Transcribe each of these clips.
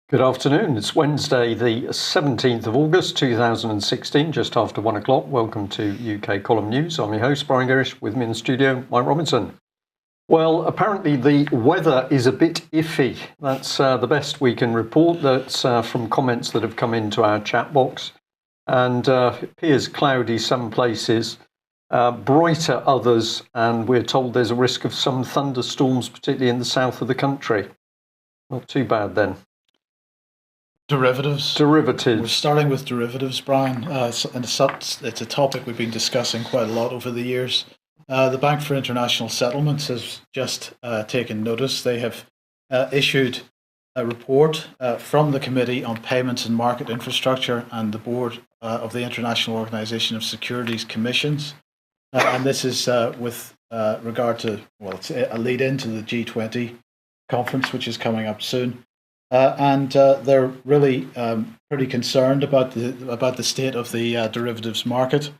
Good afternoon. It's Wednesday, the 17th of August, 2016, just after 1 o'clock. Welcome to UK Column News. I'm your host, Brian Gerrish. With me in the studio, Mike Robinson. Well, apparently the weather is a bit iffy. That's the best we can report. That's from comments that have come into our chat box. And it appears cloudy some places, brighter others, and we're told there's a risk of some thunderstorms, particularly in the south of the country. Not too bad then. Derivatives. We're starting with derivatives, Brian. And it's a topic we've been discussing quite a lot over the years. The Bank for International Settlements has just taken notice. They have issued a report from the Committee on Payments and Market Infrastructure and the Board of the International Organization of Securities Commissions. And this is with regard to, it's a lead into the G20 conference, which is coming up soon. And they're really pretty concerned about the state of the derivatives market.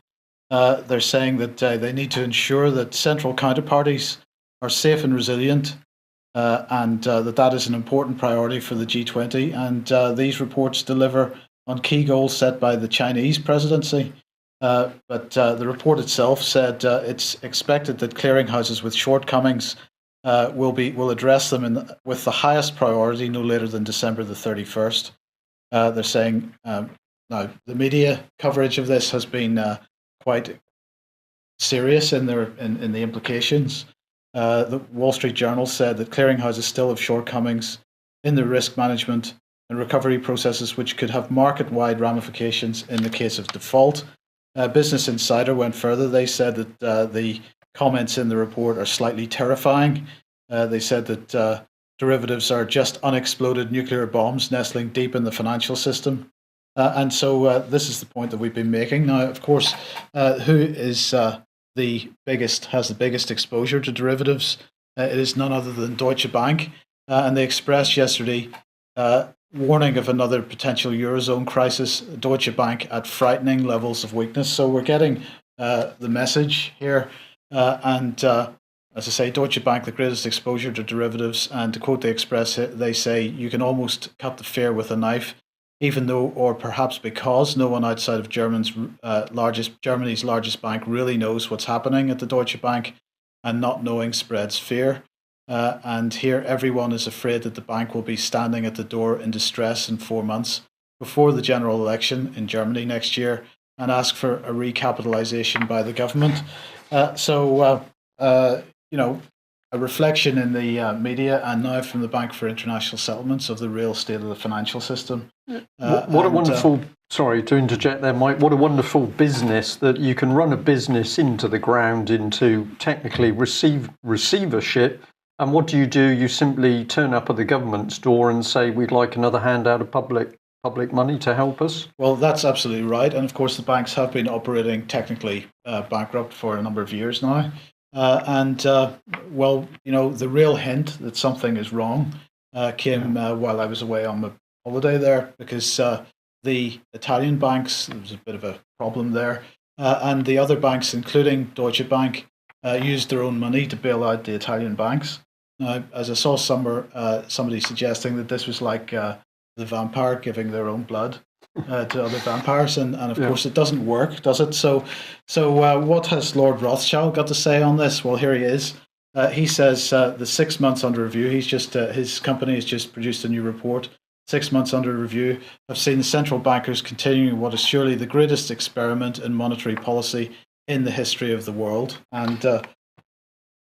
They're saying that they need to ensure that central counterparties are safe and resilient, and that is an important priority for the G20. And these reports deliver on key goals set by the Chinese presidency. But the report itself said it's expected that clearinghouses with shortcomings will address them with the highest priority no later than December the 31st. They're saying now the media coverage of this has been quite serious in the implications. The Wall Street Journal said that clearinghouses still have shortcomings in their risk management and recovery processes, which could have market-wide ramifications in the case of default. Business Insider went further. They said that the comments in the report are slightly terrifying. They said that derivatives are just unexploded nuclear bombs nestling deep in the financial system. And so this is the point that we've been making. Now, of course, who is has the biggest exposure to derivatives? It is none other than Deutsche Bank. And they expressed yesterday warning of another potential Eurozone crisis, Deutsche Bank at frightening levels of weakness. So we're getting the message here. As I say, Deutsche Bank, the greatest exposure to derivatives, and to quote the Express, they say you can almost cut the fear with a knife, even though, or perhaps because, no one outside of Germany's largest bank really knows what's happening at the Deutsche Bank, and not knowing spreads fear. And here everyone is afraid that the bank will be standing at the door in distress in 4 months before the general election in Germany next year and ask for a recapitalization by the government. A reflection in the media and now from the Bank for International Settlements of the real state of the financial system. Sorry to interject there, Mike, what a wonderful business that you can run a business into the ground, into technically receivership. And what do? You simply turn up at the government's door and say, we'd like another handout of public money to help us? Well, that's absolutely right. And of course, the banks have been operating technically bankrupt for a number of years now. The real hint that something is wrong came while I was away on my holiday there, because the Italian banks, there was a bit of a problem there, and the other banks, including Deutsche Bank, used their own money to bail out the Italian banks. Now, as I saw somebody suggesting that this was like the vampire giving their own blood to other vampires, and of course it doesn't work, does it? So what has Lord Rothschild got to say on this? Well, here he is. He says the 6 months under review. His company has just produced a new report. 6 months under review have seen central bankers continuing what is surely the greatest experiment in monetary policy in the history of the world. And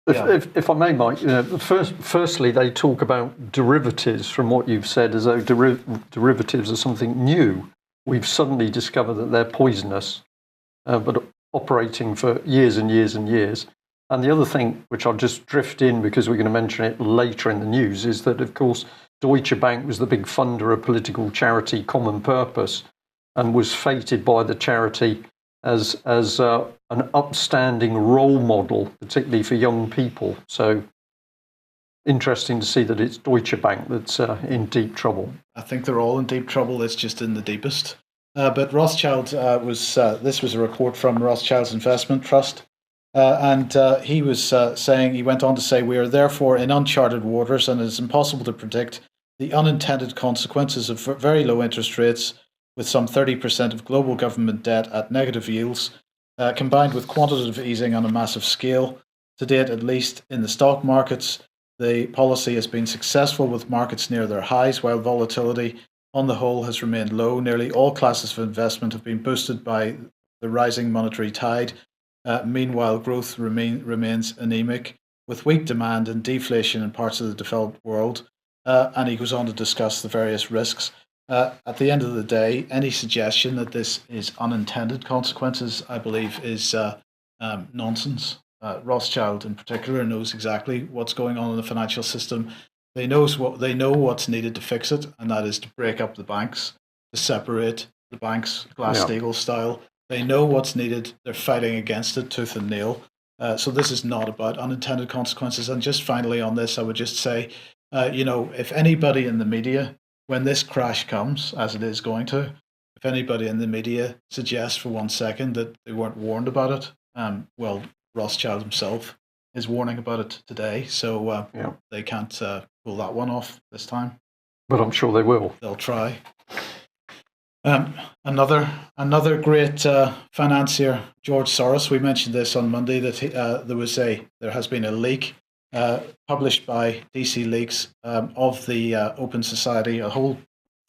if I may, Mike, firstly, they talk about derivatives from what you've said, as though derivatives are something new. We've suddenly discovered that they're poisonous, but operating for years and years and years. And the other thing, which I'll just drift in because we're going to mention it later in the news, is that, of course, Deutsche Bank was the big funder of political charity Common Purpose and was feted by the charity as an upstanding role model, particularly for young people. So interesting to see that it's Deutsche Bank that's in deep trouble. I think they're all in deep trouble. It's just in the deepest. But Rothschild this was a report from Rothschild's Investment Trust. And he was saying, he went on to say, we are therefore in uncharted waters, and it is impossible to predict the unintended consequences of very low interest rates, with some 30% of global government debt at negative yields, combined with quantitative easing on a massive scale. To date, at least in the stock markets, the policy has been successful, with markets near their highs, while volatility on the whole has remained low. Nearly all classes of investment have been boosted by the rising monetary tide. Meanwhile, growth remains anemic, with weak demand and deflation in parts of the developed world. And he goes on to discuss the various risks. At the end of the day, any suggestion that this is unintended consequences, I believe, is nonsense. Rothschild, in particular, knows exactly what's going on in the financial system. They know what's needed to fix it, and that is to break up the banks, to separate the banks, Glass-Steagall style. They know what's needed. They're fighting against it tooth and nail. So this is not about unintended consequences. And just finally on this, I would just say, if anybody in the media, when this crash comes, as it is going to, if anybody in the media suggests for 1 second that they weren't warned about it, well, Rothschild himself is warning about it today. So they can't pull that one off this time. But I'm sure they will. They'll try. Another great financier, George Soros. We mentioned this on Monday that there has been a leak published by DC Leaks of the Open Society,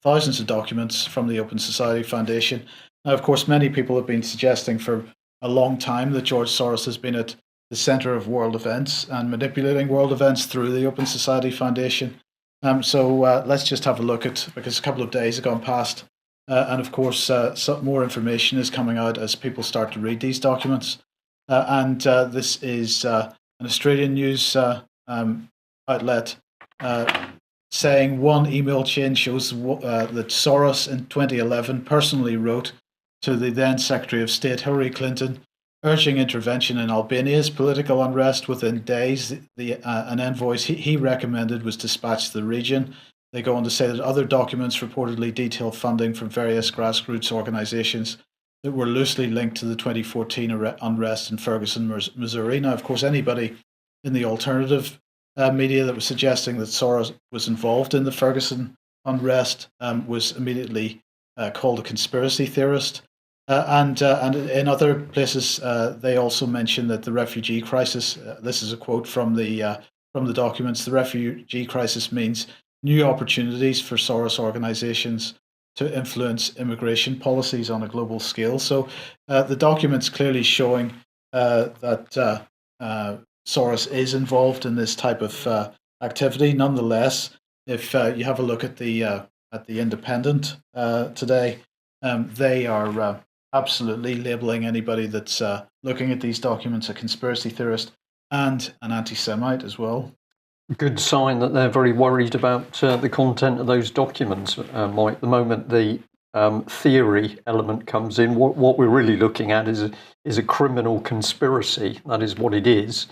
thousands of documents from the Open Society Foundation. Now, of course, many people have been suggesting for a long time that George Soros has been at the center of world events and manipulating world events through the Open Society Foundation. So let's just have a look because a couple of days have gone past. And of course, some more information is coming out as people start to read these documents. This is an Australian news outlet saying one email chain shows that Soros in 2011 personally wrote to the then Secretary of State Hillary Clinton, urging intervention in Albania's political unrest. Within days, an envoy he recommended was dispatched to the region. They go on to say that other documents reportedly detail funding from various grassroots organizations that were loosely linked to the 2014 unrest in Ferguson, Missouri. Now, of course, anybody in the alternative media that was suggesting that Soros was involved in the Ferguson unrest was immediately called a conspiracy theorist. And in other places, they also mention that the refugee crisis, this is a quote from the documents, the refugee crisis means new opportunities for Soros organizations to influence immigration policies on a global scale. So the documents clearly showing that Soros is involved in this type of activity. Nonetheless, if you have a look at the Independent today, they are absolutely labeling anybody that's looking at these documents a conspiracy theorist and an anti-Semite as well. Good sign that they're very worried about the content of those documents, Mike. The moment the theory element comes in, what we're really looking at is a criminal conspiracy. That is what it is.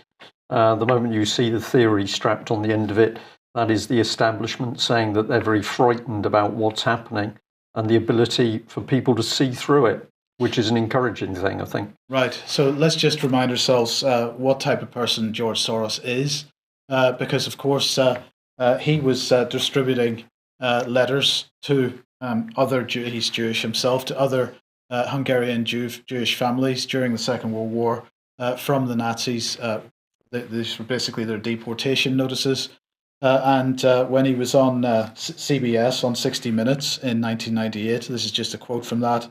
The moment you see the theory strapped on the end of it, that is the establishment saying that they're very frightened about what's happening and the ability for people to see through it, which is an encouraging thing, I think. Right. So let's just remind ourselves what type of person George Soros is. Because, of course, he was distributing letters to he's Jewish himself, to other Hungarian Jewish families during the Second World War from the Nazis. These were basically their deportation notices. And when he was on CBS on 60 Minutes in 1998, this is just a quote from that,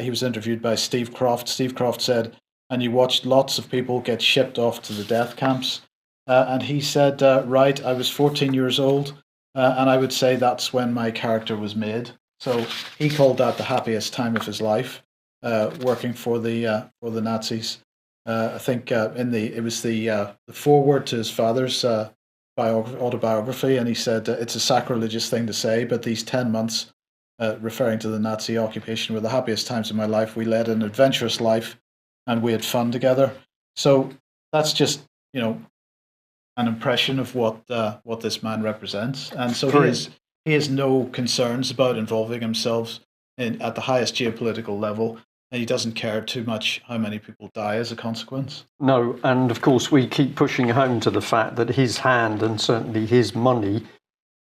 he was interviewed by Steve Croft. Steve Croft said, "And you watched lots of people get shipped off to the death camps." And he said, right, I was 14 years old, and I would say that's when my character was made. So he called that the happiest time of his life, working for the Nazis. I think it was the foreword to his father's autobiography, and he said, it's a sacrilegious thing to say, but these 10 months, referring to the Nazi occupation, were the happiest times of my life. We led an adventurous life, and we had fun together. So that's just, an impression of what this man represents, and so he has no concerns about involving himself at the highest geopolitical level, and he doesn't care too much how many people die as a consequence. No, and of course we keep pushing home to the fact that his hand and certainly his money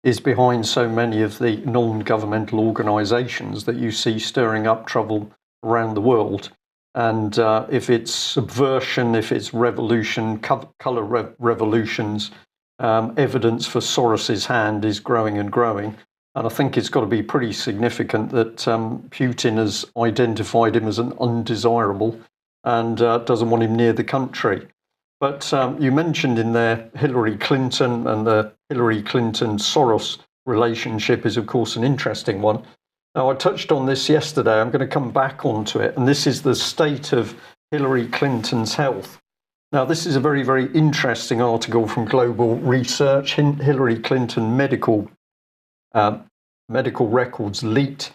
is behind so many of the non-governmental organisations that you see stirring up trouble around the world. And if it's subversion, if it's revolution, colour revolutions, evidence for Soros's hand is growing and growing. And I think it's got to be pretty significant that Putin has identified him as an undesirable and doesn't want him near the country. But you mentioned in there Hillary Clinton, and the Hillary Clinton-Soros relationship is, of course, an interesting one. Now, I touched on this yesterday. I'm going to come back onto it. And this is the state of Hillary Clinton's health. Now, this is a very, very interesting article from Global Research. Hillary Clinton medical records leaked,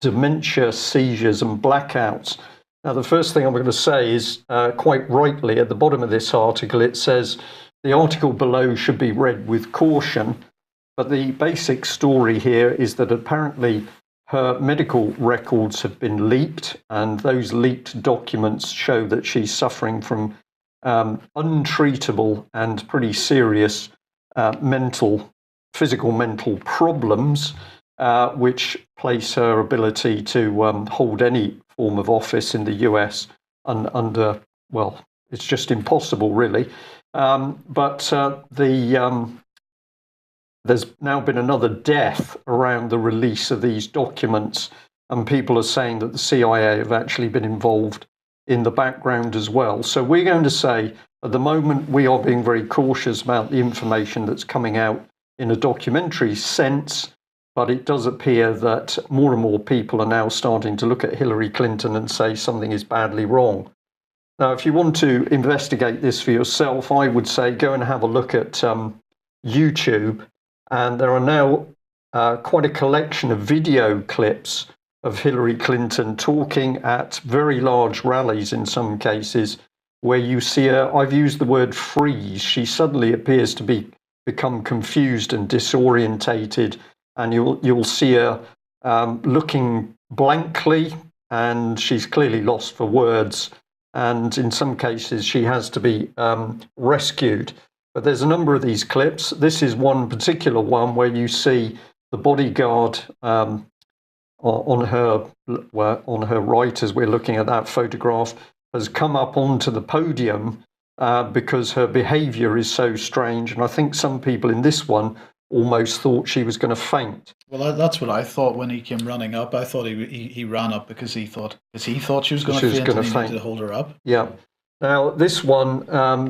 dementia, seizures and blackouts. Now, the first thing I'm going to say is, quite rightly, at the bottom of this article, it says, the article below should be read with caution. But the basic story here is that apparently her medical records have been leaked, and those leaked documents show that she's suffering from untreatable and pretty serious physical mental problems, which place her ability to hold any form of office in the US under, well, it's just impossible, really. There's now been another death around the release of these documents, and people are saying that the CIA have actually been involved in the background as well. So we're going to say, at the moment, we are being very cautious about the information that's coming out in a documentary sense, but it does appear that more and more people are now starting to look at Hillary Clinton and say something is badly wrong. Now, if you want to investigate this for yourself, I would say go and have a look at YouTube. And there are now quite a collection of video clips of Hillary Clinton talking at very large rallies in some cases, where you see her, I've used the word freeze. She suddenly appears to become confused and disorientated, and you'll see her looking blankly, and she's clearly lost for words. And in some cases, she has to be rescued. But there's a number of these clips. This is one particular one where you see the bodyguard on her right, as we're looking at that photograph, has come up onto the podium because her behaviour is so strange. And I think some people in this one almost thought she was going to faint. Well, that's what I thought when he came running up. I thought he ran up because he thought she was going to faint and he needed to hold her up. Yeah. Now, this one,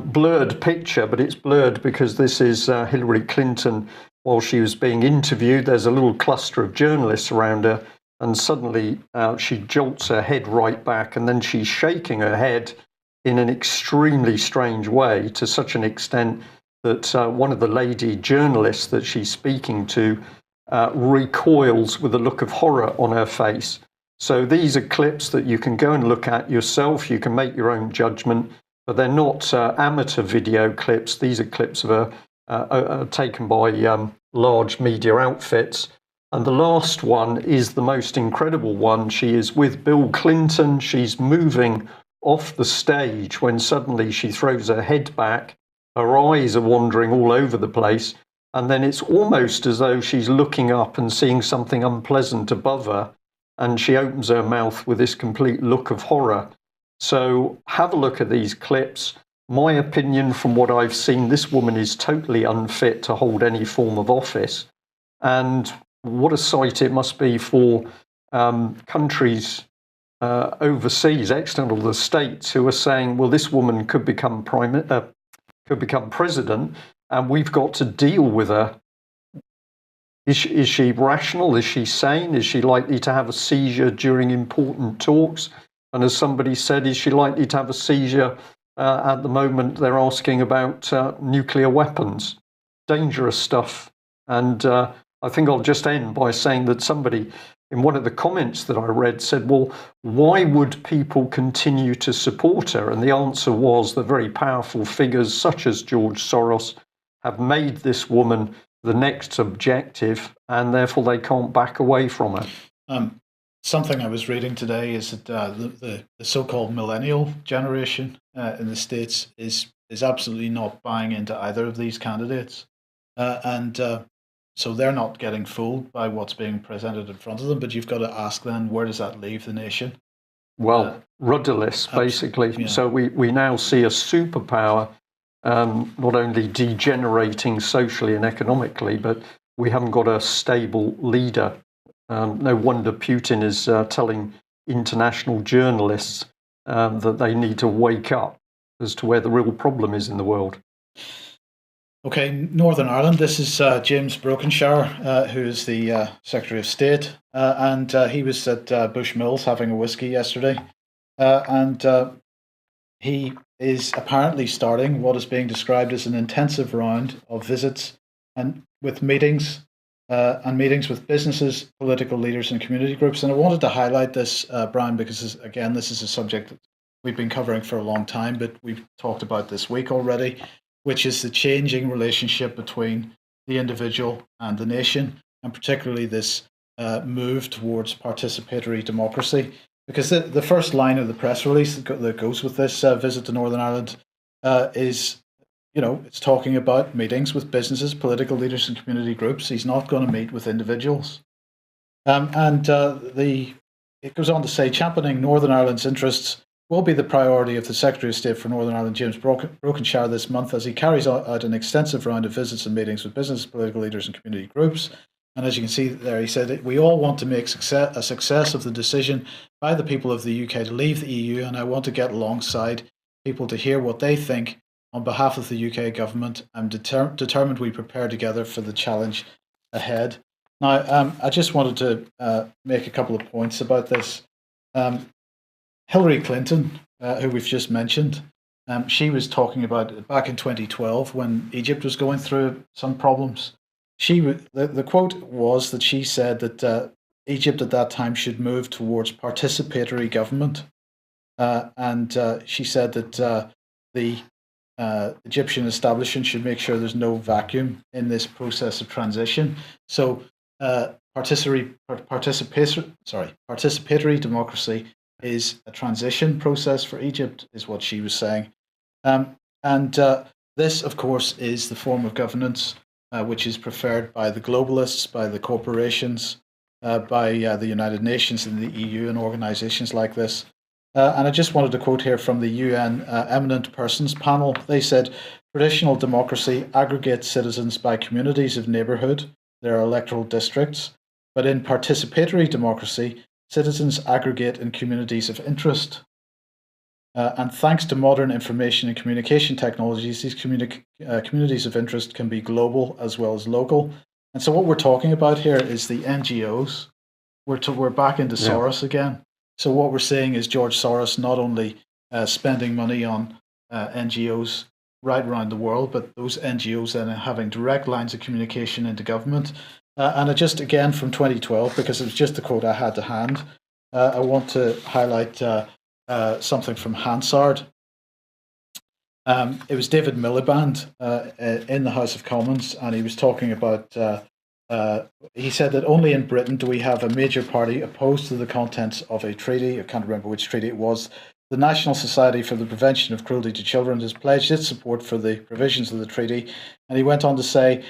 blurred picture, but it's blurred because this is Hillary Clinton while she was being interviewed. There's a little cluster of journalists around her, and suddenly she jolts her head right back, and then she's shaking her head in an extremely strange way, to such an extent that one of the lady journalists that she's speaking to recoils with a look of horror on her face. So these are clips that you can go and look at yourself. You can make your own judgment, but they're not amateur video clips. These are clips of taken by large media outfits. And the last one is the most incredible one. She is with Bill Clinton. She's moving off the stage when suddenly she throws her head back. Her eyes are wandering all over the place. And then it's almost as though she's looking up and seeing something unpleasant above her. And she opens her mouth with this complete look of horror. So have a look at these clips. My opinion, from what I've seen, this woman is totally unfit to hold any form of office. And what a sight it must be for countries overseas, external to the States, who are saying, well, this woman could become president, and we've got to deal with her. Is she rational? Is she sane? Is she likely to have a seizure during important talks? And as somebody said, is she likely to have a seizure at the moment they're asking about nuclear weapons? Dangerous stuff. And I think I'll just end by saying that somebody in one of the comments that I read said, well, why would people continue to support her? And the answer was that very powerful figures such as George Soros have made this woman the next objective, and therefore they can't back away from her. something I was reading today is that the so-called millennial generation in the States is absolutely not buying into either of these candidates, and so they're not getting fooled by what's being presented in front of them. But you've got to ask then, where does that leave the nation? Well, rudderless, basically. Yeah. So we now see a superpower not only degenerating socially and economically, but we haven't got a stable leader. No wonder Putin is telling international journalists that they need to wake up as to where the real problem is in the world. Okay, Northern Ireland. This is James Brokenshire, who is the Secretary of State, and he was at Bushmills having a whiskey yesterday, and he is apparently starting what is being described as an intensive round of visits and with meetings with businesses, political leaders, and community groups. And I wanted to highlight this, Brian, because again, this is a subject that we've been covering for a long time, but we've talked about this week already, which is the changing relationship between the individual and the nation, and particularly this move towards participatory democracy. Because the first line of the press release that goes with this visit to Northern Ireland is, it's talking about meetings with businesses, political leaders, and community groups. He's not going to meet with individuals. It goes on to say, championing Northern Ireland's interests will be the priority of the Secretary of State for Northern Ireland, James Brokenshire, this month, as he carries out an extensive round of visits and meetings with business, political leaders, and community groups. And as you can see there, he said, we all want to make a success of the decision by the people of the UK to leave the EU, and I want to get alongside people to hear what they think on behalf of the UK government. I'm determined we prepare together for the challenge ahead. Now, I just wanted to make a couple of points about this. Hillary Clinton, who we've just mentioned, she was talking about back in 2012 when Egypt was going through some problems. The quote was that she said that Egypt at that time should move towards participatory government, and she said that the Egyptian establishment should make sure there's no vacuum in this process of transition. So participatory democracy is a transition process for Egypt, is what she was saying. This, of course, is the form of governance which is preferred by the globalists, by the corporations, by the United Nations and the EU and organizations like this. And I just wanted to quote here from the UN Eminent Persons panel. They said, traditional democracy aggregates citizens by communities of neighbourhood, their electoral districts, but in participatory democracy, citizens aggregate in communities of interest. And thanks to modern information and communication technologies, these communities of interest can be global as well as local. And so what we're talking about here is the NGOs. We're back into Soros again. So what we're seeing is George Soros not only spending money on NGOs right around the world, but those NGOs then having direct lines of communication into government. And just again from 2012, because it was just the quote I had to hand, I want to highlight something from Hansard. It was David Miliband in the House of Commons, and he was talking about, he said that only in Britain do we have a major party opposed to the contents of a treaty. I can't remember which treaty it was. The National Society for the Prevention of Cruelty to Children has pledged its support for the provisions of the treaty. And he went on to say,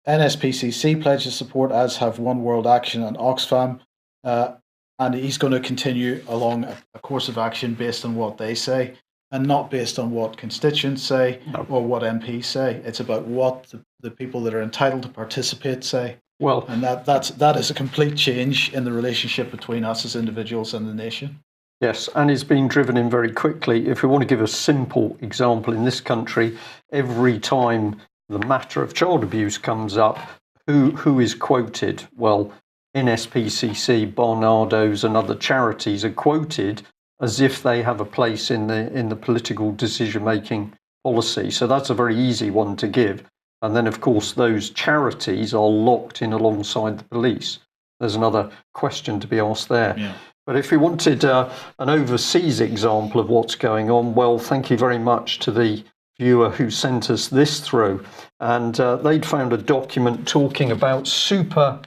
NSPCC pledges support, as have One World Action and Oxfam. And he's going to continue along a course of action based on what they say and not based on what constituents say or what MPs say. It's about what the people that are entitled to participate say. Well, and that is a complete change in the relationship between us as individuals and the nation. Yes, and it's being driven in very quickly. If we want to give a simple example, in this country, every time the matter of child abuse comes up, who is quoted? Well, NSPCC, Barnardo's and other charities are quoted as if they have a place in the political decision-making policy. So that's a very easy one to give. And then, of course, those charities are locked in alongside the police. There's another question to be asked there. Yeah. But if we wanted an overseas example of what's going on, well, thank you very much to the viewer who sent us this through. And they'd found a document talking about super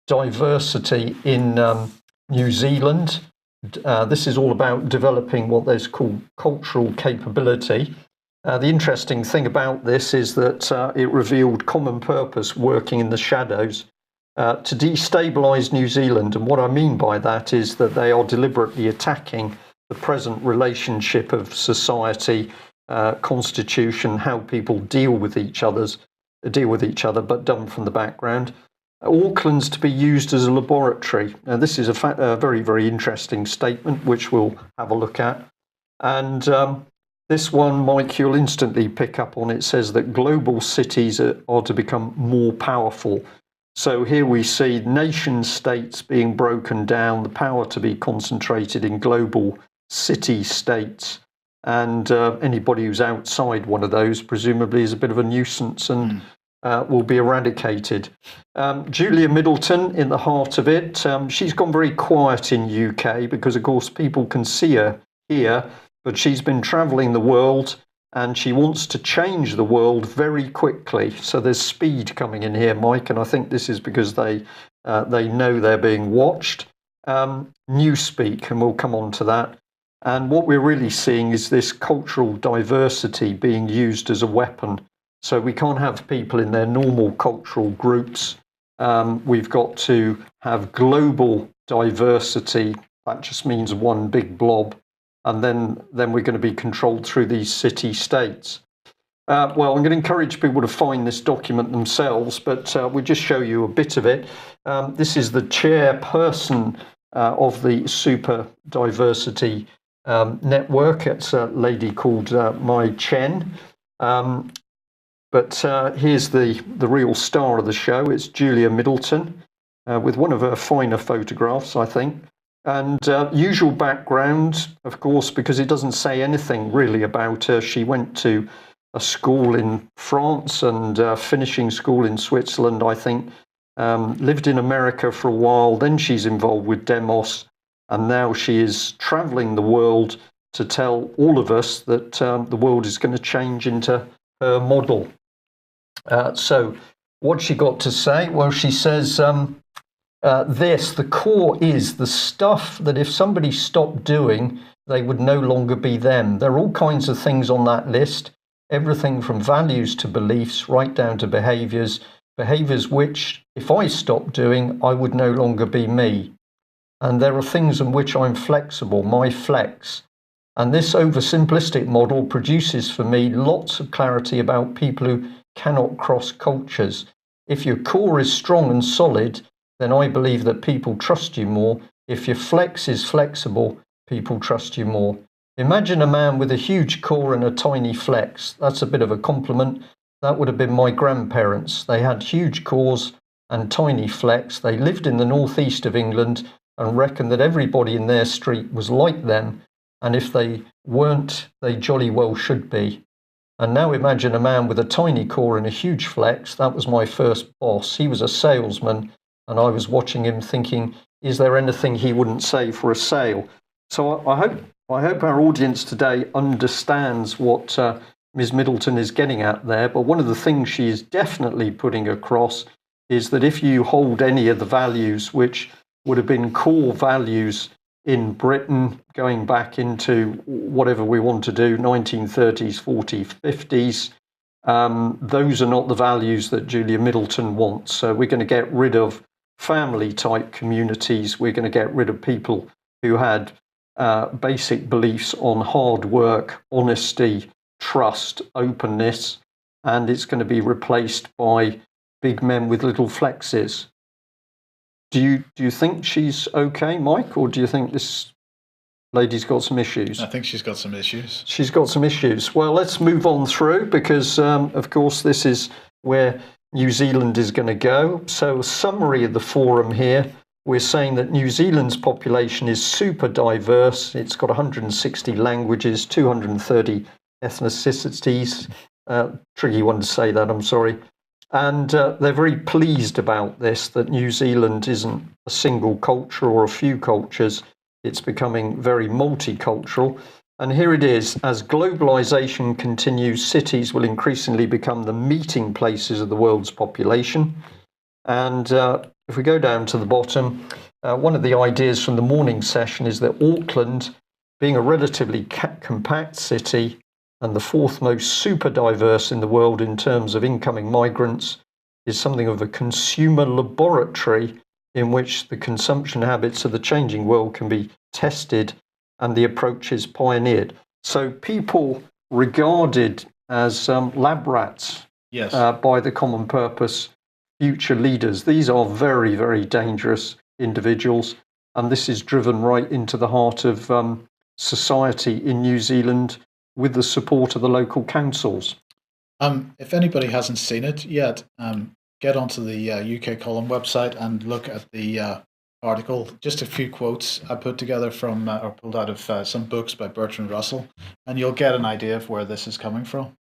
diversity in New Zealand. This is all about developing what is called cultural capability. The interesting thing about this is that it revealed common purpose working in the shadows to destabilise New Zealand. And what I mean by that is that they are deliberately attacking the present relationship of society, constitution, how people deal with each other, but done from the background. Auckland's to be used as a laboratory. Now, this is a very, very interesting statement, which we'll have a look at. And this one, Mike, you'll instantly pick up on. It says that global cities are to become more powerful. So here we see nation states being broken down, the power to be concentrated in global city-states. And anybody who's outside one of those presumably is a bit of a nuisance and will be eradicated. Julia Middleton in the heart of it. She's gone very quiet in UK because, of course, people can see her here, but she's been travelling the world and she wants to change the world very quickly. So there's speed coming in here, Mike, and I think this is because they know they're being watched. Newspeak, and we'll come on to that. And what we're really seeing is this cultural diversity being used as a weapon. So we can't have people in their normal cultural groups. We've got to have global diversity. That just means one big blob. And then we're going to be controlled through these city-states. Well, I'm going to encourage people to find this document themselves, but we'll just show you a bit of it. This is the chairperson of the Super Diversity Network. It's a lady called Mai Chen. But here's the real star of the show. It's Julia Middleton with one of her finer photographs, I think. And usual background, of course, because it doesn't say anything really about her. She went to a school in France and finishing school in Switzerland, I think. Lived in America for a while. Then she's involved with Demos. And now she is traveling the world to tell all of us that the world is going to change into her model. So what's she got to say? Well, she says the core is the stuff that if somebody stopped doing, they would no longer be them. There are all kinds of things on that list, everything from values to beliefs, right down to behaviours which, if I stopped doing, I would no longer be me. And there are things in which I'm flexible, my flex. And this oversimplistic model produces for me lots of clarity about people who cannot cross cultures. If your core is strong and solid, then I believe that people trust you more. If your flex is flexible, people trust you more. Imagine a man with a huge core and a tiny flex. That's a bit of a compliment. That would have been my grandparents. They had huge cores and tiny flex. They lived in the northeast of England and reckoned that everybody in their street was like them. And if they weren't, they jolly well should be. And now imagine a man with a tiny core and a huge flex. That was my first boss. He was a salesman, and I was watching him thinking, is there anything he wouldn't say for a sale? So I hope our audience today understands what Ms. Middleton is getting at there. But one of the things she is definitely putting across is that if you hold any of the values which would have been core values in Britain, going back into whatever we want to do, 1930s, 40s, 50s, those are not the values that Julia Middleton wants. So we're going to get rid of family-type communities. We're going to get rid of people who had basic beliefs on hard work, honesty, trust, openness, and it's going to be replaced by big men with little flexes. Do you think she's okay, Mike, or do you think this lady's got some issues? I think she's got some issues. She's got some issues. Well, let's move on through because, of course, this is where New Zealand is going to go. So a summary of the forum here. We're saying that New Zealand's population is super diverse. It's got 160 languages, 230 ethnicities. Tricky one to say that, I'm sorry. And they're very pleased about this, that New Zealand isn't a single culture or a few cultures. It's becoming very multicultural. And here it is. As globalization continues, cities will increasingly become the meeting places of the world's population. And if we go down to the bottom, one of the ideas from the morning session is that Auckland, being a relatively compact city and the fourth most super diverse in the world in terms of incoming migrants, is something of a consumer laboratory in which the consumption habits of the changing world can be tested and the approaches pioneered. So people regarded as lab rats Yes. by the common purpose future leaders. These are very, very dangerous individuals, and this is driven right into the heart of society in New Zealand with the support of the local councils. If anybody hasn't seen it yet, get onto the UK Column website and look at the article. Just a few quotes I put together from or pulled out of some books by Bertrand Russell, and you'll get an idea of where this is coming from.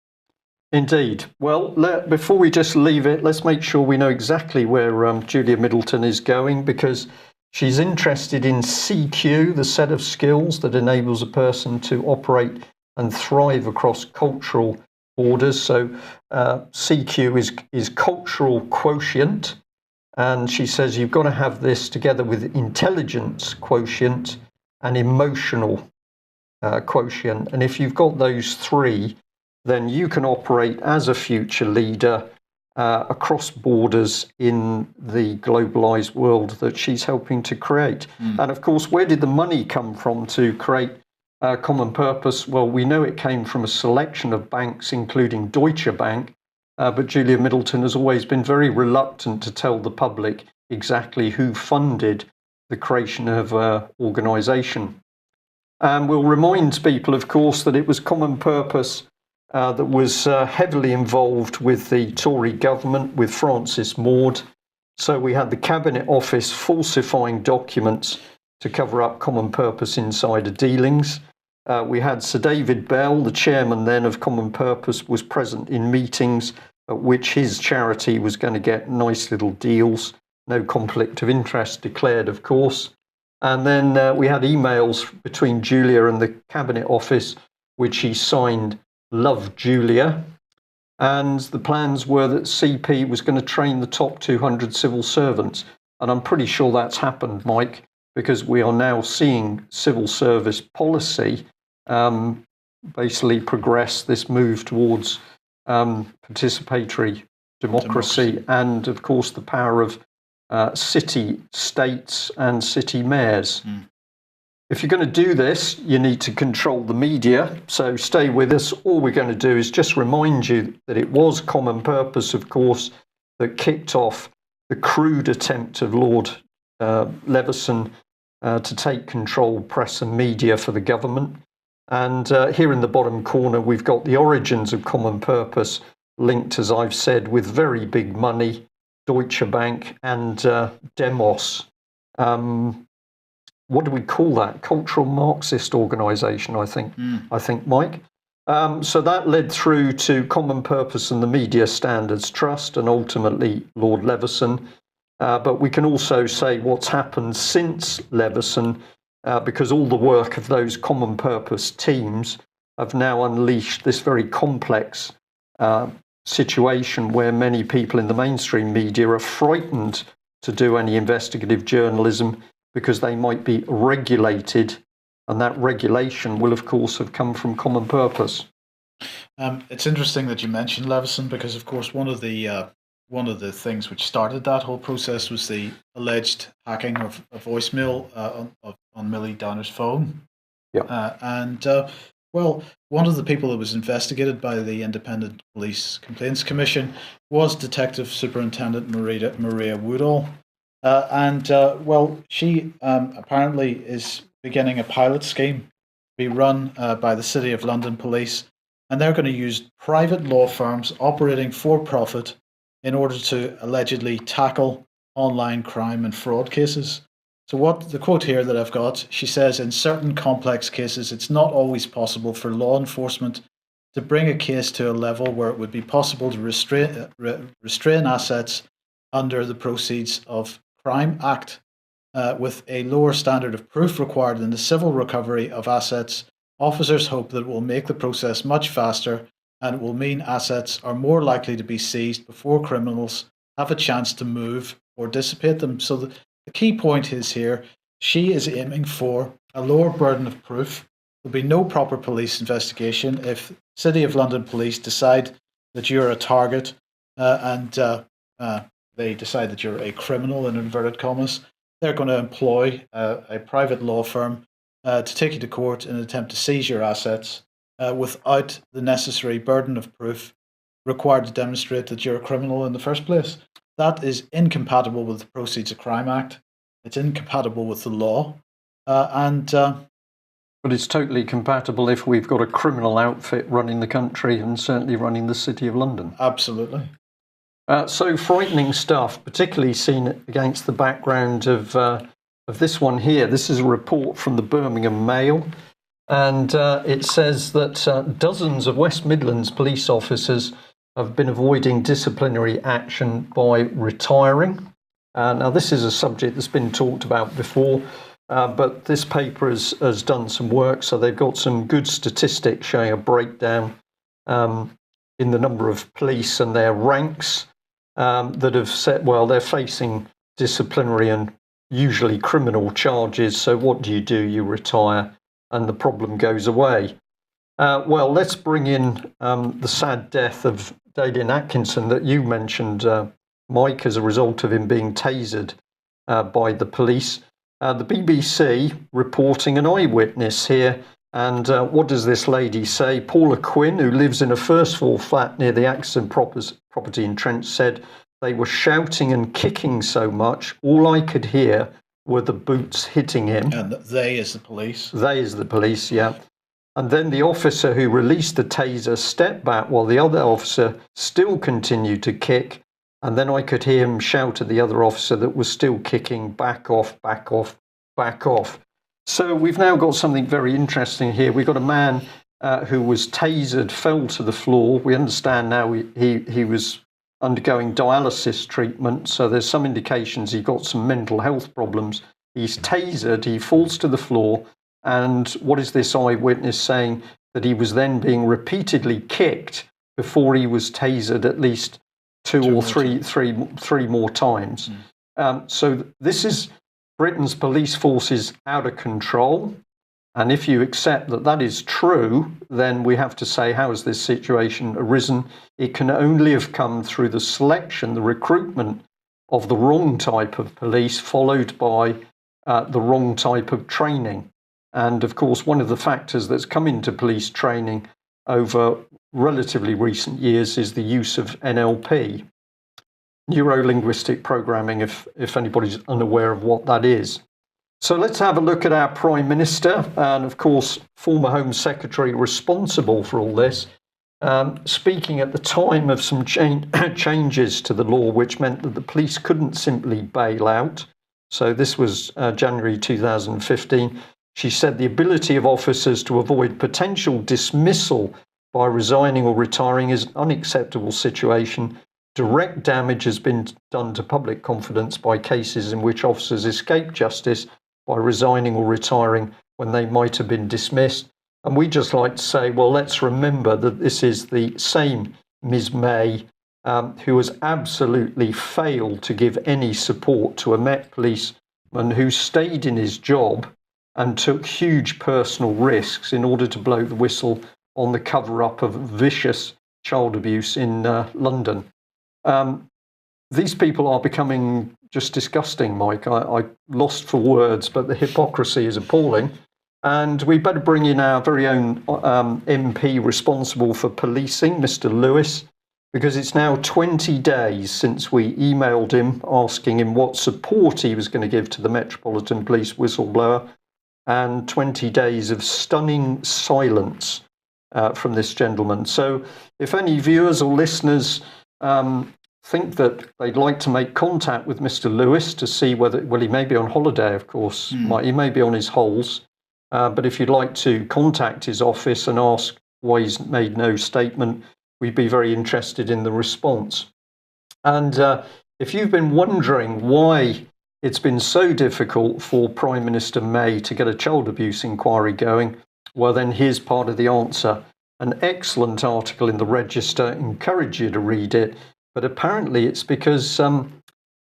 Indeed. Well, before we just leave it, let's make sure we know exactly where Julia Middleton is going, because she's interested in CQ, the set of skills that enables a person to operate and thrive across cultural borders. So CQ is cultural quotient. And she says you've got to have this together with intelligence quotient and emotional quotient. And if you've got those three, then you can operate as a future leader across borders in the globalized world that she's helping to create. And of course, where did the money come from to create common purpose? Well, we know it came from a selection of banks, including Deutsche Bank, but Julia Middleton has always been very reluctant to tell the public exactly who funded the creation of organisation. And we'll remind people, of course, that it was common purpose that was heavily involved with the Tory government, with Francis Maude. So we had the Cabinet Office falsifying documents to cover up common purpose insider dealings. We had Sir David Bell, the chairman then of Common Purpose, was present in meetings at which his charity was going to get nice little deals, no conflict of interest declared, of course. And then we had emails between Julia and the Cabinet Office, which he signed Love Julia. And the plans were that CP was going to train the top 200 civil servants. And I'm pretty sure that's happened, Mike, because we are now seeing civil service policy basically progress this move towards participatory democracy and, of course, the power of city states and city mayors. If you're going to do this, you need to control the media. So stay with us. All we're going to do is just remind you that it was common purpose, of course, that kicked off the crude attempt of Lord Leveson to take control of press and media for the government. And here in the bottom corner, we've got the origins of common purpose linked, as I've said, with very big money, Deutsche Bank and Demos. What do we call that? Cultural Marxist organisation, I think, Mike. So that led through to Common Purpose and the Media Standards Trust and ultimately Lord Leveson. But we can also say what's happened since Leveson, because all the work of those common purpose teams have now unleashed this very complex situation where many people in the mainstream media are frightened to do any investigative journalism because they might be regulated, and that regulation will, of course, have come from common purpose. It's interesting that you mentioned Leveson because, of course, one of the things which started that whole process was the alleged hacking of a voicemail on Millie Downer's phone. Yeah. Well, one of the people that was investigated by the Independent Police Complaints Commission was Detective Superintendent Maria Woodall. She apparently is beginning a pilot scheme to be run by the City of London Police, and they're going to use private law firms operating for profit in order to allegedly tackle online crime and fraud cases. So what the quote here that I've got, she says, in certain complex cases, it's not always possible for law enforcement to bring a case to a level where it would be possible to restrain assets under the Proceeds of Crime Act. With a lower standard of proof required in the civil recovery of assets, officers hope that it will make the process much faster and it will mean assets are more likely to be seized before criminals have a chance to move or dissipate them. So the key point is here, she is aiming for a lower burden of proof. There'll be no proper police investigation if City of London police decide that you're a target and they decide that you're a criminal, in inverted commas. They're going to employ a private law firm to take you to court in an attempt to seize your assets without the necessary burden of proof required to demonstrate that you're a criminal in the first place. That is incompatible with the Proceeds of Crime Act. It's incompatible with the law. But it's totally compatible if we've got a criminal outfit running the country and certainly running the City of London. Absolutely. So frightening stuff, particularly seen against the background of this one here. This is a report from the Birmingham Mail, and it says that dozens of West Midlands police officers have been avoiding disciplinary action by retiring. Now, this is a subject that's been talked about before, but this paper has done some work, so they've got some good statistics showing a breakdown in the number of police and their ranks that have said, well, they're facing disciplinary and usually criminal charges. So what do? You retire and the problem goes away. Well, let's bring in the sad death of Dalian Atkinson that you mentioned, Mike, as a result of him being tasered by the police. The BBC reporting an eyewitness here. And what does this lady say? Paula Quinn, who lives in a first floor flat near the Atkinson property in Trent, said they were shouting and kicking so much, all I could hear were the boots hitting him. And they is the police. They is the police, yeah. And then the officer who released the taser stepped back while the other officer still continued to kick. And then I could hear him shout at the other officer that was still kicking, back off, back off, back off. So we've now got something very interesting here. We've got a man who was tasered, fell to the floor. We understand now he was undergoing dialysis treatment, so there's some indications he got some mental health problems. He's tasered, he falls to the floor, and what is this eyewitness saying? That he was then being repeatedly kicked before he was tasered at least two or three more times. So this is Britain's police forces out of control. And if you accept that that is true, then we have to say, how has this situation arisen? It can only have come through the selection, the recruitment of the wrong type of police, followed by the wrong type of training. And of course, one of the factors that's come into police training over relatively recent years is the use of NLP, neuro-linguistic programming, if anybody's unaware of what that is. So let's have a look at our Prime Minister and, of course, former Home Secretary responsible for all this, speaking at the time of some changes to the law, which meant that the police couldn't simply bail out. So this was January 2015. She said the ability of officers to avoid potential dismissal by resigning or retiring is an unacceptable situation. Direct damage has been done to public confidence by cases in which officers escape justice by resigning or retiring when they might have been dismissed. And we just like to say, well, let's remember that this is the same Ms. May who has absolutely failed to give any support to a Met policeman who stayed in his job and took huge personal risks in order to blow the whistle on the cover-up of vicious child abuse in London. These people are becoming just disgusting, Mike. I lost for words, but the hypocrisy is appalling. And we better bring in our very own MP responsible for policing, Mr. Lewis, because it's now 20 days since we emailed him asking him what support he was going to give to the Metropolitan Police whistleblower, and 20 days of stunning silence from this gentleman. So if any viewers or listeners think that they'd like to make contact with Mr. Lewis to see whether, well, he may be on holiday, of course, he may be on his holes, but if you'd like to contact his office and ask why he's made no statement, we'd be very interested in the response. And if you've been wondering why it's been so difficult for Prime Minister May to get a child abuse inquiry going, well, then here's part of the answer. An excellent article in the Register. Encourage you to read it. but apparently it's because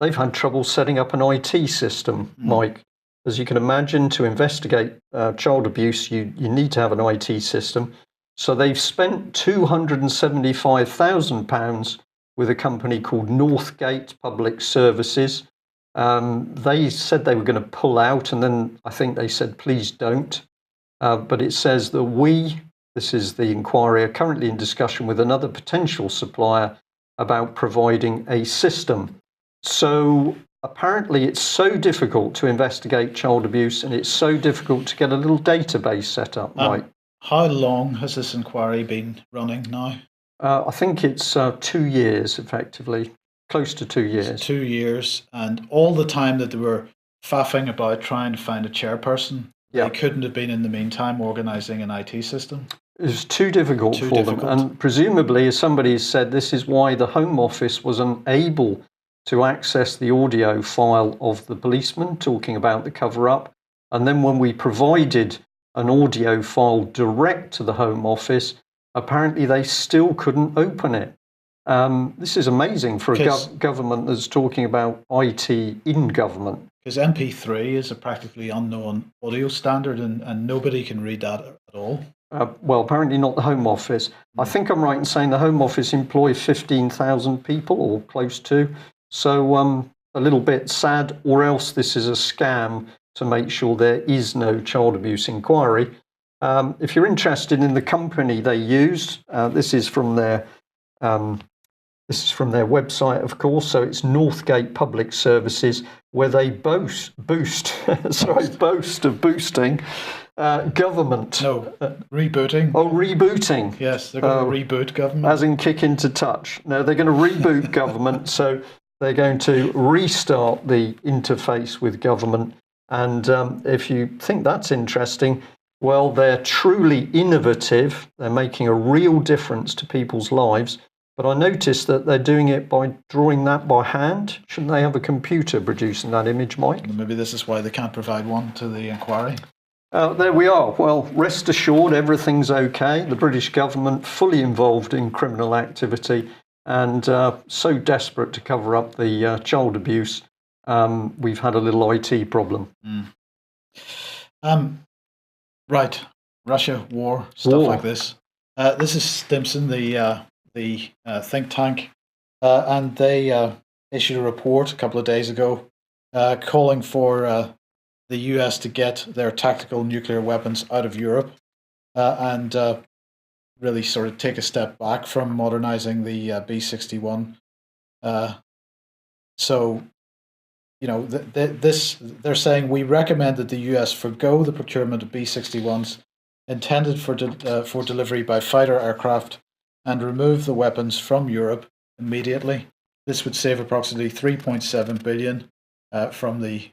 they've had trouble setting up an IT system, Mike. As you can imagine, to investigate child abuse, you need to have an IT system. So they've spent £275,000 with a company called Northgate Public Services. They said they were going to pull out, and then I think they said, please don't. But it says that this is the inquiry, are currently in discussion with another potential supplier about providing a system. So apparently it's so difficult to investigate child abuse, and it's so difficult to get a little database set up, Mike. How long has this inquiry been running now? I think it's 2 years, effectively, close to 2 years. It's 2 years, and all the time that they were faffing about trying to find a chairperson, they couldn't have been in the meantime organising an IT system. It was too difficult for them. And presumably, as somebody has said, this is why the Home Office was unable to access the audio file of the policeman talking about the cover-up. And then when we provided an audio file direct to the Home Office, apparently they still couldn't open it. This is amazing for a government that's talking about IT in government. Because MP3 is a practically unknown audio standard, and nobody can read that at all. Well, apparently not the Home Office. I think I'm right in saying the Home Office employs 15,000 people or close to. So a little bit sad, or else this is a scam to make sure there is no child abuse inquiry. If you're interested in the company they used, this is from their website, of course. So it's Northgate Public Services, where they boast of boosting government. No, rebooting. Oh, rebooting. Yes, they're going to reboot government. As in kick into touch. No, they're going to reboot government. So they're going to restart the interface with government. And if you think that's interesting, well, they're truly innovative. They're making a real difference to people's lives. But I noticed that they're doing it by drawing that by hand. Shouldn't they have a computer producing that image, Mike? Maybe this is why they can't provide one to the inquiry. There we are. Well, rest assured, everything's okay. The British government fully involved in criminal activity and so desperate to cover up the child abuse. We've had a little IT problem. Right. Russia, war, stuff like this. This is Stimson, the think tank, and they issued a report a couple of days ago calling for the US to get their tactical nuclear weapons out of Europe and really sort of take a step back from modernizing the B-61. So, you know, they're saying we recommend that the US forgo the procurement of B-61s intended for delivery by fighter aircraft and remove the weapons from Europe immediately. This would save approximately $3.7 billion from the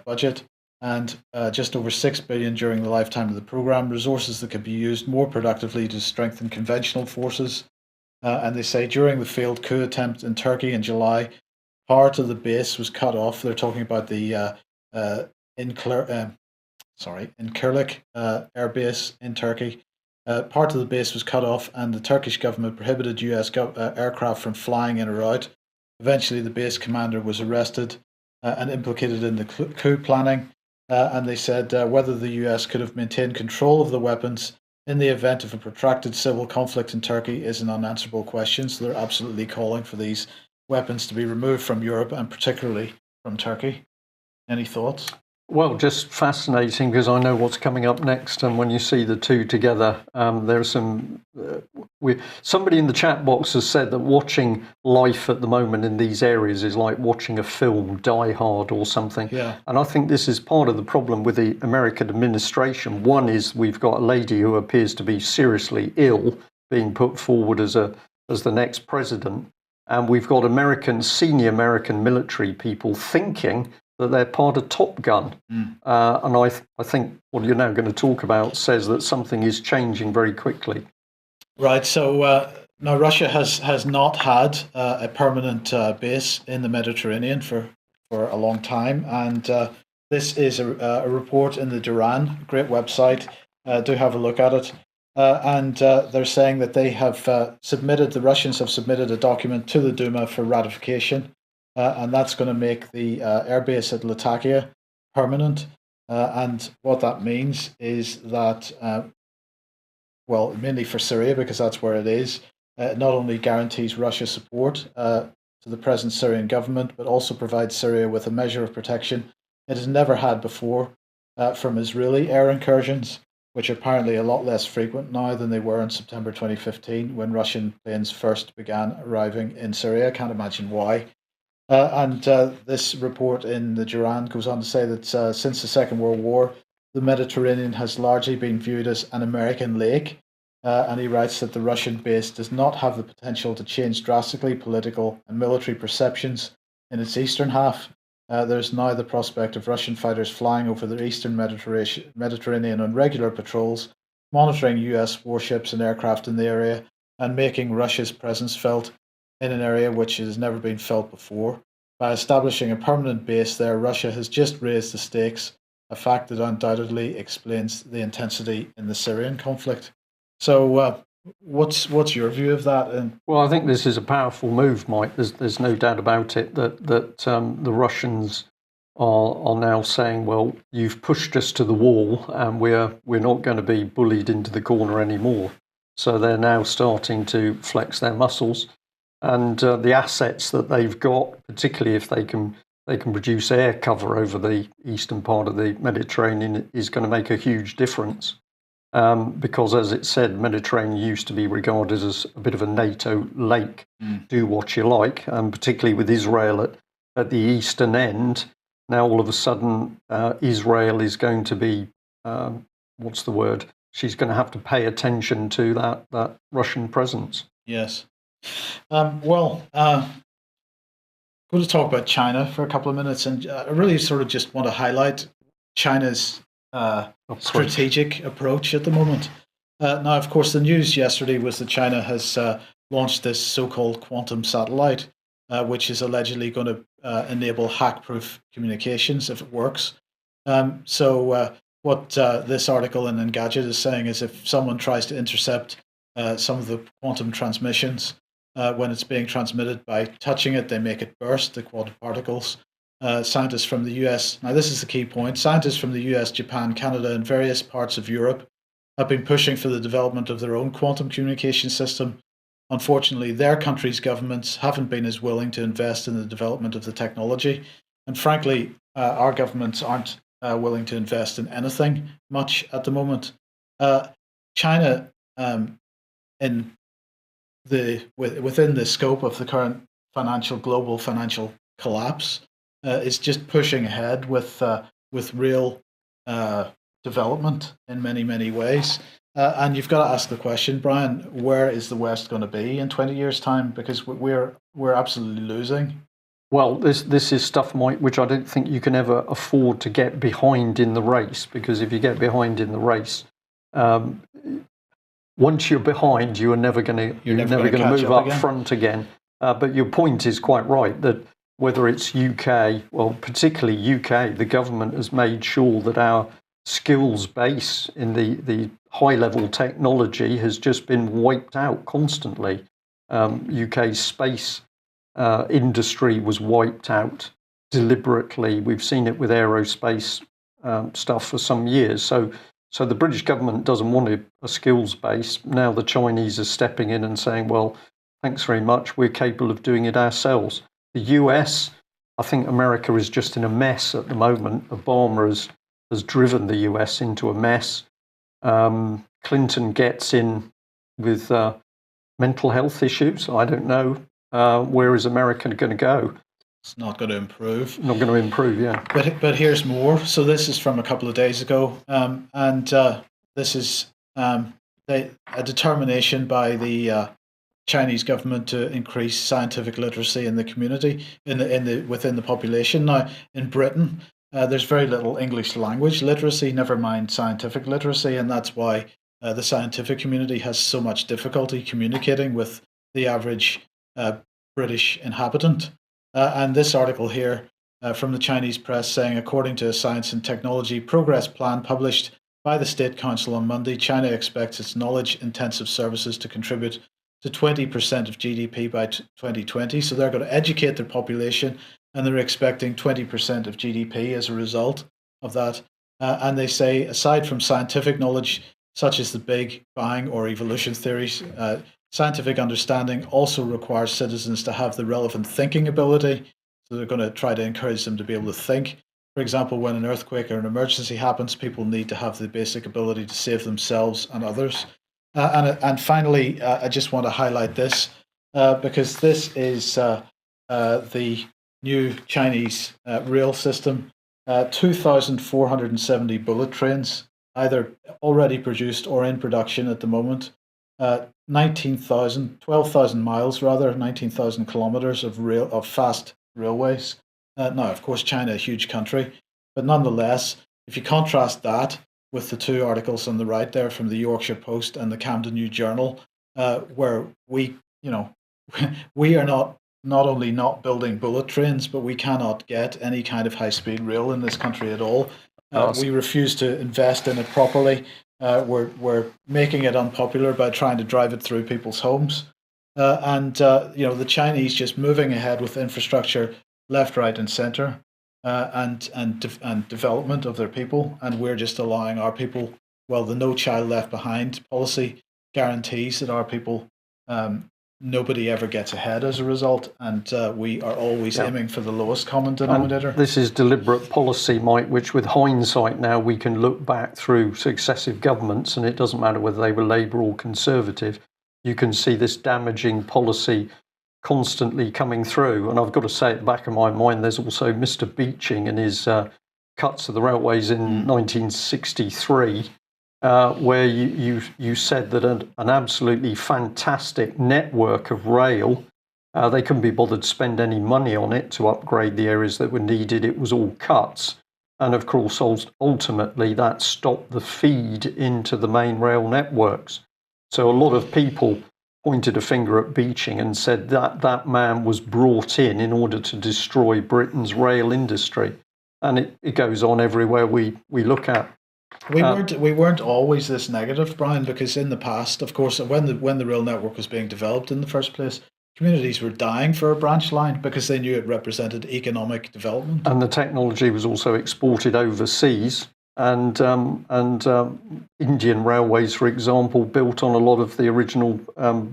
budget and just over $6 billion during the lifetime of the program, resources that could be used more productively to strengthen conventional forces. And they say during the failed coup attempt in Turkey in July, part of the base was cut off. They're talking about the Incirlik air base in Turkey. Part of the base was cut off, and the Turkish government prohibited US aircraft from flying in or out. Eventually, the base commander was arrested and implicated in the coup planning. And they said whether the US could have maintained control of the weapons in the event of a protracted civil conflict in Turkey is an unanswerable question. So they're absolutely calling for these weapons to be removed from Europe and particularly from Turkey. Any thoughts? Well, just fascinating because I know what's coming up next, and when you see the two together, there's some. Somebody in the chat box has said that watching life at the moment in these areas is like watching a film, Die Hard or something. Yeah. And I think this is part of the problem with the American administration. One is we've got a lady who appears to be seriously ill being put forward as the next president, and we've got senior American military people thinking that they're part of Top Gun. And I think what you're now going to talk about says that something is changing very quickly. Right. So now Russia has not had a permanent base in the Mediterranean for a long time. And this is a report in the Duran, great website. Do have a look at it. and they're saying that they have the Russians have submitted a document to the Duma for ratification, and that's going to make the airbase at Latakia permanent. And what that means is that, well, mainly for Syria, because that's where it is, not only guarantees Russia support to the present Syrian government, but also provides Syria with a measure of protection it has never had before from Israeli air incursions, which are apparently a lot less frequent now than they were in September 2015 when Russian planes first began arriving in Syria. I can't imagine why. And this report in the Durand goes on to say that since the Second World War, the Mediterranean has largely been viewed as an American lake. And he writes that the Russian base does not have the potential to change drastically political and military perceptions in its eastern half. There's now the prospect of Russian fighters flying over the eastern Mediterranean on regular patrols, monitoring US warships and aircraft in the area, and making Russia's presence felt in an area which has never been felt before. By establishing a permanent base there, Russia has just raised the stakes, a fact that undoubtedly explains the intensity in the Syrian conflict. So, what's your view of that? And well, I think this is a powerful move, Mike. There's no doubt about it that the Russians are now saying, well, you've pushed us to the wall, and we're not going to be bullied into the corner anymore. So they're now starting to flex their muscles, and the assets that they've got, particularly if they can produce air cover over the eastern part of the Mediterranean, is going to make a huge difference. Because, as it said, Mediterranean used to be regarded as a bit of a NATO lake. Do what you like, particularly with Israel at the eastern end. Now, all of a sudden, Israel is going to be, what's the word? She's going to have to pay attention to that Russian presence. Yes. I'm going to talk about China for a couple of minutes, and I really sort of just want to highlight China's strategic approach at the moment. Now, of course, the news yesterday was that China has launched this so-called quantum satellite, which is allegedly going to enable hack-proof communications if it works. So what this article in Engadget is saying is if someone tries to intercept some of the quantum transmissions when it's being transmitted by touching it, they make it burst, the quantum particles. Scientists from the US, now this is the key point, scientists from the US, Japan, Canada, and various parts of Europe have been pushing for the development of their own quantum communication system. Unfortunately, their countries' governments haven't been as willing to invest in the development of the technology. And frankly, our governments aren't willing to invest in anything much at the moment. China, within the scope of the current global financial collapse, is just pushing ahead with real development in many, many ways. And you've got to ask the question, Brian, where is the West going to be in 20 years' time? Because we're absolutely losing. Well, this is stuff, Mike, which I don't think you can ever afford to get behind in the race, because if you get behind in the race, once you're behind, you're never going to move up front again. But your point is quite right, that whether it's UK, well, particularly UK, the government has made sure that our skills base in the high-level technology has just been wiped out constantly. UK's space industry was wiped out deliberately. We've seen it with aerospace stuff for some years. So the British government doesn't want a skills base. Now the Chinese are stepping in and saying, well, thanks very much, we're capable of doing it ourselves. The US, I think America is just in a mess at the moment. Obama has driven the US into a mess. Clinton gets in with mental health issues. I don't know. Where is America going to go? It's not going to improve. Not going to improve, yeah. But here's more. So this is from a couple of days ago, and this is a determination by the Chinese government to increase scientific literacy in the community, within the population. Now, in Britain, there's very little English language literacy, never mind scientific literacy, and that's why the scientific community has so much difficulty communicating with the average British inhabitant. And this article here from the Chinese press saying, according to a science and technology progress plan published by the State Council on Monday, China expects its knowledge-intensive services to contribute to 20% of GDP by 2020. So they're going to educate their population, and they're expecting 20% of GDP as a result of that. And they say, aside from scientific knowledge, such as the Big Bang or evolution theories, scientific understanding also requires citizens to have the relevant thinking ability. So they're going to try to encourage them to be able to think. For example, when an earthquake or an emergency happens, people need to have the basic ability to save themselves and others. And finally, I just want to highlight this because this is the new Chinese rail system. 2,470 bullet trains, either already produced or in production at the moment. 12,000 miles rather, 19,000 kilometers of fast railways. Now, of course, China, a huge country, but nonetheless, if you contrast that with the two articles on the right there from the Yorkshire Post and the Camden New Journal, where we are not only not building bullet trains, but we cannot get any kind of high-speed rail in this country at all. We refuse to invest in it properly. We're making it unpopular by trying to drive it through people's homes. The Chinese just moving ahead with infrastructure left, right, and center, and development of their people, and we're just allowing our people. Well, the No Child Left Behind policy guarantees that our people, nobody ever gets ahead as a result, and we are always aiming for the lowest common denominator. This is deliberate policy, Mike, which with hindsight now we can look back through successive governments, and it doesn't matter whether they were Labour or Conservative. You can see this damaging policy constantly coming through. And I've got to say, at the back of my mind, there's also Mr. Beeching and his cuts of the railways in 1963, where you said that an absolutely fantastic network of rail, they couldn't be bothered to spend any money on it to upgrade the areas that were needed. It was all cuts. And of course, ultimately, that stopped the feed into the main rail networks. So a lot of people pointed a finger at Beeching and said that that man was brought in order to destroy Britain's rail industry. And it goes on everywhere we look at. We weren't always this negative, Brian, because in the past, of course, when the rail network was being developed in the first place, communities were dying for a branch line because they knew it represented economic development. And the technology was also exported overseas. And Indian railways, for example, built on a lot of the original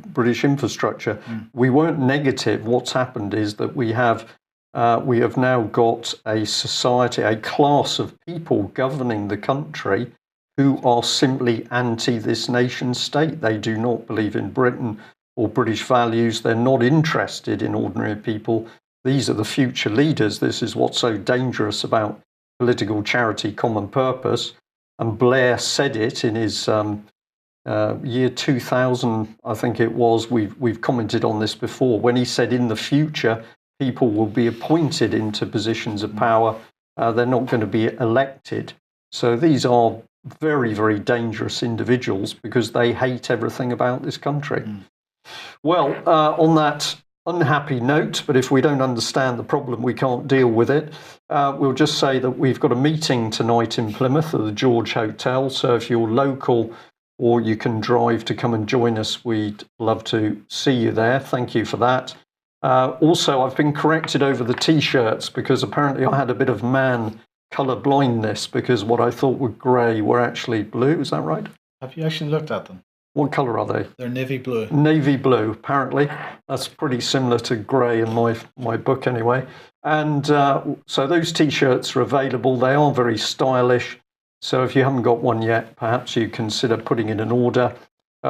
British infrastructure. We weren't negative. What's happened is that we have now got a society, a class of people governing the country who are simply anti this nation state. They do not believe in Britain or British values. They're not interested in ordinary people. These are the future leaders. This is what's so dangerous about political charity, common purpose. And Blair said it in his year 2000, I think it was. We've commented on this before, when he said in the future people will be appointed into positions of power. They're not going to be elected. So these are very, very dangerous individuals because they hate everything about this country. Well, on that unhappy note, but if we don't understand the problem, we can't deal with it. We'll just say that we've got a meeting tonight in Plymouth at the George Hotel. So if you're local or you can drive to come and join us, we'd love to see you there. Thank you for that. Also, I've been corrected over the T-shirts because apparently I had a bit of man colour blindness because what I thought were grey were actually blue. Is that right? Have you actually looked at them? What colour are they? They're navy blue. Navy blue, apparently. That's pretty similar to grey in my book anyway. And so those T-shirts are available. They are very stylish. So if you haven't got one yet, perhaps you consider putting in an order.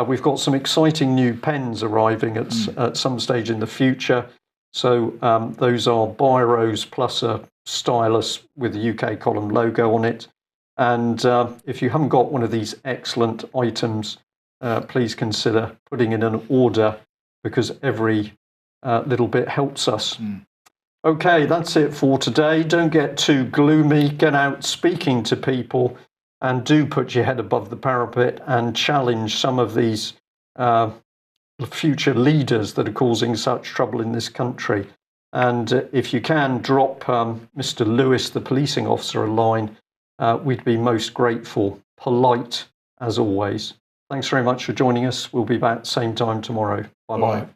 We've got some exciting new pens arriving at some stage in the future. So those are biros plus a stylus with the UK column logo on it. And if you haven't got one of these excellent items, please consider putting in an order because every little bit helps us. Okay, that's it for today. Don't get too gloomy. Get out speaking to people and do put your head above the parapet and challenge some of these future leaders that are causing such trouble in this country. And if you can, drop Mr. Lewis, the policing officer, a line. We'd be most grateful. polite as always. Thanks very much for joining us. We'll be back same time tomorrow. Bye-bye. All right.